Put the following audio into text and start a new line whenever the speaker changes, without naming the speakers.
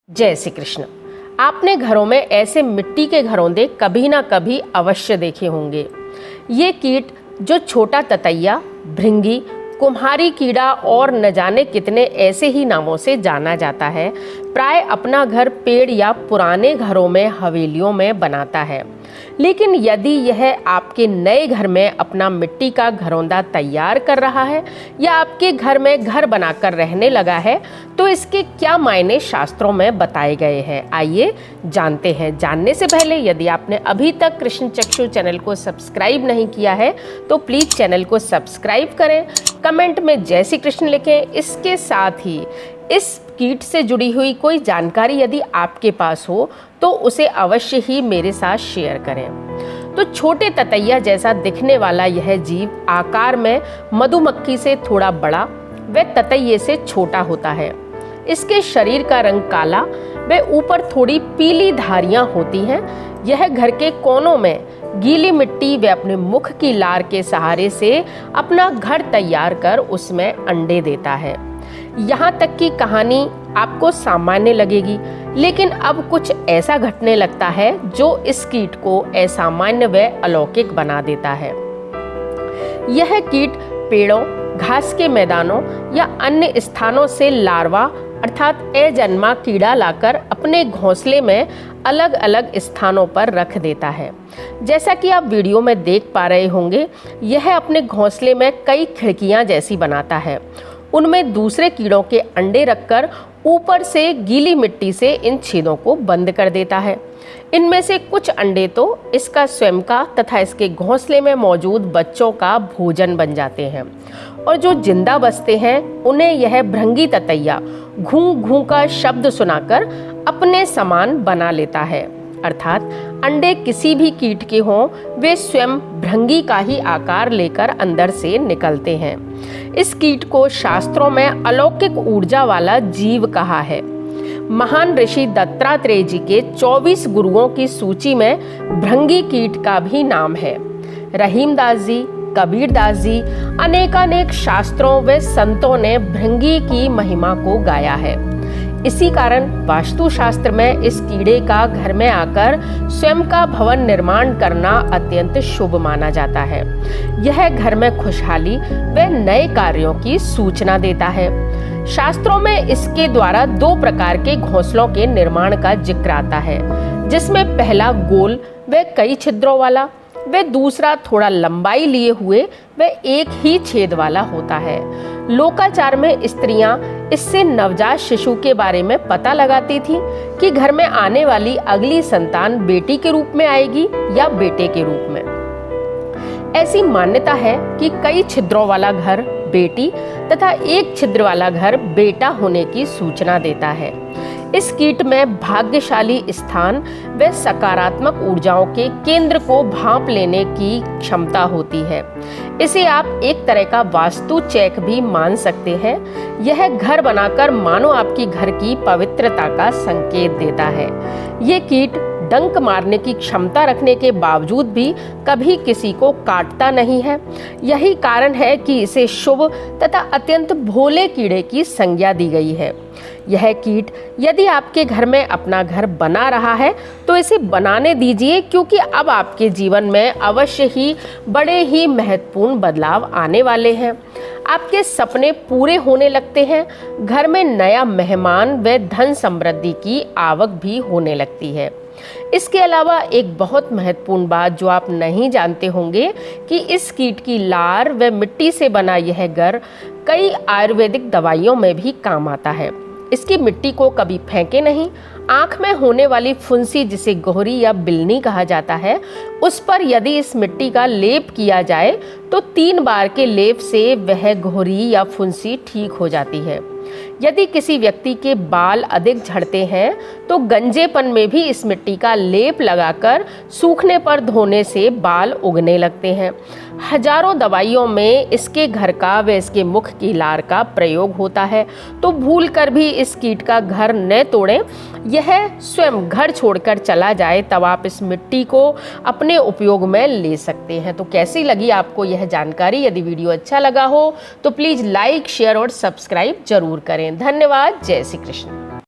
जय श्री कृष्ण। आपने घरों में ऐसे मिट्टी के घरौंदे कभी ना कभी अवश्य देखे होंगे। ये कीट जो छोटा ततैया, भृंगी, कुम्हारी कीड़ा और न जाने कितने ऐसे ही नामों से जाना जाता है, प्राय अपना घर पेड़ या पुराने घरों में, हवेलियों में बनाता है। लेकिन यदि यह आपके नए घर में अपना मिट्टी का घरौंदा तैयार कर रहा है या आपके घर में घर बनाकर रहने लगा है, तो इसके क्या मायने शास्त्रों में बताए गए हैं, आइए जानते हैं। जानने से पहले यदि आपने अभी तक कृष्ण चक्षु चैनल को सब्सक्राइब नहीं किया है तो प्लीज़ चैनल को सब्सक्राइब करें, कमेंट में जय श्री कृष्ण लिखें। इसके साथ ही इस कीट से जुड़ी हुई कोई जानकारी यदि आपके पास हो तो उसे अवश्य ही मेरे साथ शेयर करें। तो छोटे ततैया जैसा दिखने वाला यह जीव आकार में मधुमक्खी से थोड़ा बड़ा व ततैये से छोटा होता है। इसके शरीर का रंग काला व ऊपर थोड़ी पीली धारियां होती हैं। यह घर के कोनों में गीली मिट्टी व अपने मुख की लार के सहारे से अपना घर तैयार कर उसमें अंडे देता है। यहाँ तक की कहानी आपको सामान्य लगेगी, लेकिन अब कुछ ऐसा घटने लगता है जो इस कीट को असामान्य व अलौकिक बना देता है। यह कीट पेड़ों, घास के मैदानों या अन्य स्थानों से लार्वा अर्थात अजन्मा कीड़ा लाकर अपने घोंसले में अलग अलग स्थानों पर रख देता है। जैसा कि आप वीडियो में देख पा रहे होंगे, यह अपने घोंसले में कई खिड़कियां जैसी बनाता है। उनमें दूसरे कीड़ों के अंडे रखकर ऊपर से गीली मिट्टी से इन छेदों को बंद कर देता है। इनमें से कुछ अंडे तो इसका स्वयं का तथा इसके घोंसले में मौजूद बच्चों का भोजन बन जाते हैं, और जो जिंदा बचते हैं उन्हें यह भृंगी ततैया घूं घूं का शब्द सुनाकर अपने समान बना लेता है। अर्थात अंडे किसी भी कीट के हों, वे स्वयं भृंगी का ही आकार लेकर अंदर से निकलते हैं। इस कीट को शास्त्रों में अलौकिक ऊर्जा वाला जीव कहा है। महान ऋषि दत्तात्रेय जी के 24 गुरुओं की सूची में भृंगी कीट का भी नाम है। रहीमदास जी, कबीरदास जी, अनेकानेक शास्त्रों व संतों ने भृंगी की महिमा को गाया है। इसी कारण वास्तुशास्त्र में इस कीड़े का घर में आकर स्वयं का भवन निर्माण करना अत्यंत शुभ माना जाता है। यह घर में खुशहाली व नए कार्यों की सूचना देता है। शास्त्रों में इसके द्वारा 2 प्रकार के घोंसलों के निर्माण का जिक्र आता है, जिसमें पहला गोल व कई छिद्रों वाला व दूसरा थोड़ा लंबाई लिए हुए व एक ही छेद वाला होता है। लोकाचार में स्त्रियां इससे नवजात शिशु के बारे में पता लगाती थी कि घर में आने वाली अगली संतान बेटी के रूप में आएगी या बेटे के रूप में। ऐसी मान्यता है कि कई छिद्रों वाला घर बेटी तथा एक छिद्र वाला घर बेटा होने की सूचना देता है। इस कीट में भाग्यशाली स्थान व सकारात्मक ऊर्जाओं के केंद्र को भांप लेने की क्षमता होती है। इसे आप एक तरह का वास्तु चेक भी मान सकते हैं। यह घर बनाकर मानो आपकी घर की पवित्रता का संकेत देता है। ये कीट डंक मारने की क्षमता रखने के बावजूद भी कभी किसी को काटता नहीं है। यही कारण है कि इसे शुभ तथा अत्यंत भोले कीड़े की संज्ञा दी गई है। यह कीट यदि आपके घर में अपना घर बना रहा है तो इसे बनाने दीजिए, क्योंकि अब आपके जीवन में अवश्य ही बड़े ही महत्वपूर्ण बदलाव आने वाले हैं। आपके सपने पूरे होने लगते हैं। घर में नया मेहमान व धन समृद्धि की आवक भी होने लगती है। इसके अलावा एक बहुत महत्वपूर्ण बात जो आप नहीं जानते होंगे कि इस कीट की लार व मिट्टी से बना यह घर कई आयुर्वेदिक दवाइयों में भी काम आता है। इसकी मिट्टी को कभी फेंके नहीं। आंख में होने वाली फुंसी, जिसे गोहरी या बिलनी कहा जाता है, उस पर यदि इस मिट्टी का लेप किया जाए तो 3 बार के लेप से वह गोहरी या फुंसी ठीक हो जाती है। यदि किसी व्यक्ति के बाल अधिक झड़ते हैं तो गंजेपन में भी इस मिट्टी का लेप लगाकर सूखने पर धोने से बाल उगने लगते हैं। हजारों दवाइयों में इसके घर का व इसके मुख की लार का प्रयोग होता है। तो भूल कर भी इस कीट का घर न तोड़ें। यह स्वयं घर छोड़कर चला जाए तब आप इस मिट्टी को अपने उपयोग में ले सकते हैं। तो कैसी लगी आपको यह जानकारी? यदि वीडियो अच्छा लगा हो तो प्लीज़ लाइक, शेयर और सब्सक्राइब जरूर करें। धन्यवाद। जय श्री कृष्ण।